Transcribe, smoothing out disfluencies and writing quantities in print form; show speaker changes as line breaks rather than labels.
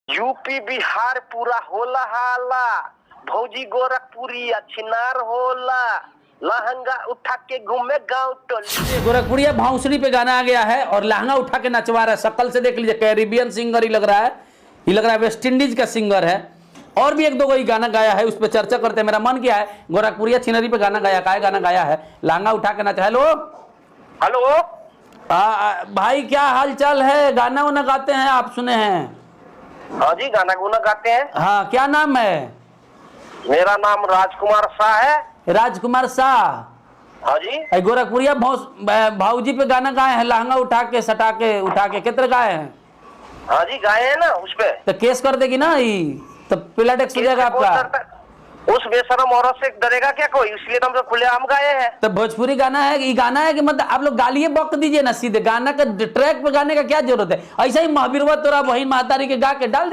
UP Bihar पूरा होला हाला, भौजी गोरखपुरी छिनार होला, लहंगा उठा के घूमे गांव टोली।
गोरखपुरिया भाउसरी पे गाना आ गया है और लहंगा उठा के नचवा रहा है। शक्ल से देख लीजिए कैरिबियन सिंगर ही लग रहा है, ये लग रहा है वेस्ट इंडीज का सिंगर है। और भी एक दो कोई गाना गाया है, उस पर चर्चा करते हैं। मेरा मन किया है गोरखपुरिया छिनरी पे गाना गाया, काय गाना गाया है, लहंगा उठा के नचा। हेलो
हेलो
भाई, क्या हाल चाल है? गाना वाना गाते हैं आप, सुने हैं?
हाँ जी, गाना गुना गाते हैं।
हाँ, क्या नाम है?
मेरा नाम राजकुमार शाह है।
राजकुमार शाह।
हाँ जी।
गोरखपुरिया भाऊजी पे गाना गाए हैं, लहंगा उठा के सटा के उठा के, कितने गाए हैं?
हाँ जी, गाए हैं ना उस पे।
तो केस कर देगी ना ये, तो पिला टैक्स हो जाएगा आपका।
उस बेशरम औरत से डरेगा क्या कोई? इसलिए तो हम लोग खुलेआम गाए हैं।
तो भोजपुरी गाना है, ये गाना है कि मतलब आप लोग गालिए बक दीजिए ना सीधे, गाना का ट्रैक पे गाने का क्या जरूरत है? ऐसा ही महावीरवा तोरा बहिन महतारी के गा के डाल